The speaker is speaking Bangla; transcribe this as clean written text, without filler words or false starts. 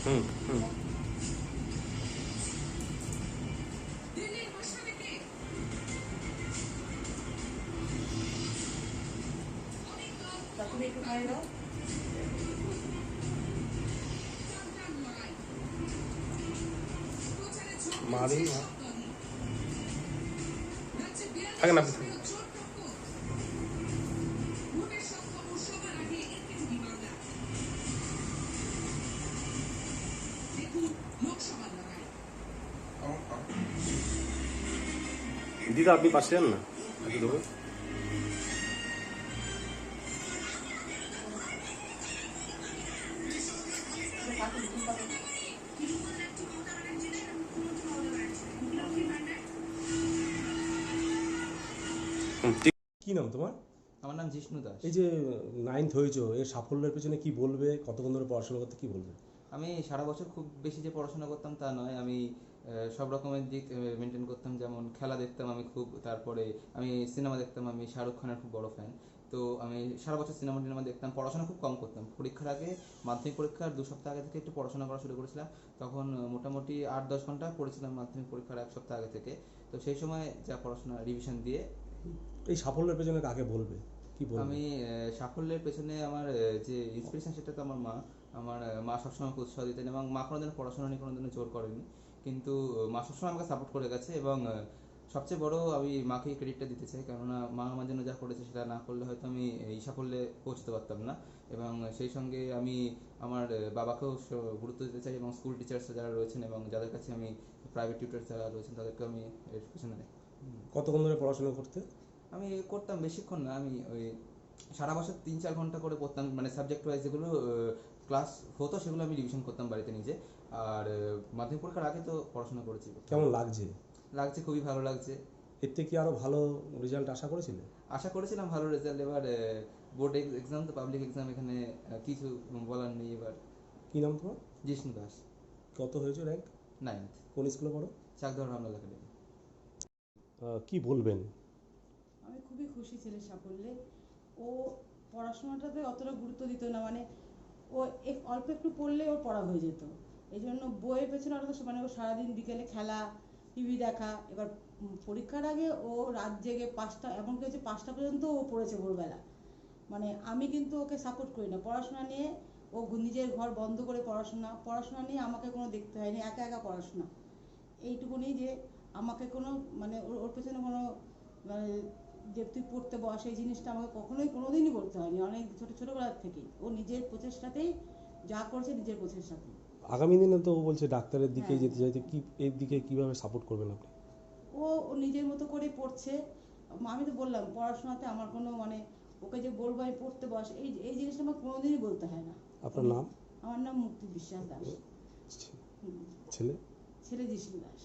হুম হুম তারপরে একটু খাই দাও। মা দেখি মা থাকেন আপনি থাকেন। দিদা আপনি পাশে যান না একটু ধরুন। ঠিক। কি নাম তোমার? আমার নাম জিষ্ণু দাস। এই যে 9th হয়েছো, এর সাফল্যের পেছনে কি বলবে? কতক্ষণ ধরে পড়াশোনা করতে কি বলবে? আমি সারা বছর খুব বেশি যে পড়াশোনা করতাম তা নয়, আমি সব রকমের দিক মেনটেন করতাম। যেমন খেলা দেখতাম আমি খুব, তারপরে আমি সিনেমা দেখতাম, আমি শাহরুখ খানের খুব বড় ফ্যান। তো আমি সারা বছর সিনেমা টিনেমা দেখতাম, পড়াশোনা খুব কম করতাম। পরীক্ষার আগে, মাধ্যমিক পরীক্ষার 2 সপ্তাহ আগে থেকে একটু পড়াশোনা করা শুরু করেছিলাম। তখন মোটামুটি 8-10 ঘন্টা পড়েছিলাম মাধ্যমিক পরীক্ষার 1 সপ্তাহ আগে থেকে। তো সেই সময় যা পড়াশোনা রিভিশন দিয়ে। এই সাফল্যের পেছনে কাকে বলবে, কি বলবে? আমি সাফল্যের পেছনে আমার যে ইন্সপিরেশন, সেটা তো আমার মা। আমার মা সবসময় আমাকে উৎসাহ দিতেন, এবং মা কোনোদিন পড়াশোনা নিয়ে কোনোদিনও জোর করেনি। কিন্তু মা সবসময় আমাকে সাপোর্ট করে গেছে, এবং সবচেয়ে বড় আমি মাকেই ক্রেডিটটা দিতে চাই, কেননা মা আমার জন্য যা করেছে সেটা না করলে হয়তো আমি এই সাফল্যে পৌঁছতে পারতাম না। এবং সেই সঙ্গে আমি আমার বাবাকেও গুরুত্ব দিতে চাই, এবং স্কুল টিচার্স যারা রয়েছেন এবং যাদের কাছে আমি প্রাইভেট টিউটার যারা রয়েছেন তাদেরকে আমি এর পেছনে কতক্ষণ ধরে পড়াশোনা করতে? আমি করতাম বেশিক্ষণ না। আমি ওই সারা বছর 3-4 ঘন্টা করে পড়তাম, মানে সাবজেক্ট ওয়াইজ যেগুলো ক্লাস হতো সেগুলো আমি রিভিশন করতাম বাড়িতে নিজে। আর মাধ্যমিক পরীক্ষার আগে তো পড়াশোনা করেছি। কেমন লাগছে? লাগছে, খুবই ভালো লাগছে। এর থেকে কি আরো ভালো রেজাল্ট আশা করেছিলে? আশা করেছিলাম ভালো রেজাল্ট। এবার বোর্ড এক্সাম তো পাবলিক এক্সাম, এখানে কিছু বলার নেই এবার। কি নাম তোমার? জিষ্ণু দাস। কত হয়েছে র্যাঙ্ক? 9th। কোন স্কুলে পড়ো? চাকদহ রামলাল একাডেমি। কি বলবেন? আমি খুবই খুশি ছেলের সাফল্যে। ও পড়াশোনাটাতে অতটা গুরুত্ব দিত না, মানে ও অল্প একটু পড়লে ওর পড়া হয়ে যেত। এই জন্য বইয়ের পেছনে অত, মানে ও সারাদিন বিকেলে খেলা, টিভি দেখা। এবার পরীক্ষার আগে ও রাত জেগে 5টা, এমনকি হচ্ছে 5টা পর্যন্ত ও পড়েছে ভোরবেলা। মানে আমি কিন্তু ওকে সাপোর্ট করি না পড়াশোনা নিয়ে। ও নিজের ঘর বন্ধ করে পড়াশোনা পড়াশোনা নিয়ে আমাকে কোনো দেখতে হয়নি, একা একা পড়াশোনা। এইটুকুনি যে আমাকে কোনো, মানে ওর পেছনে কোনো, মানে যে তুই পড়তে বস এই জিনিসটা আমাকে কখনোই কোনোদিনই করতে হয়নি। অনেক ছোটোবেলার থেকেই ও নিজের প্রচেষ্টাতেই যা করছে, নিজের প্রচেষ্টাতেই। আগামী দিনে তো ও বলছে ডাক্তারের দিকে হ্যাঁ, যেতে চাইতে, কি এর দিকে কিভাবে সাপোর্ট করবেন আপনি? ও নিজের মতো করে পড়ছে। আমি তো বললাম পড়াশোনাতে আমার কোনো, মানে ওকে যে বলবো আমি পড়তে বস, এই এই জিনিসটা আমার কোনোদিনই বলতে হয় না। আপনার নাম? আমার নাম মুক্তি বিশ্বাস দাস। ছেলে? ছেলে জিষ্ণু দাস।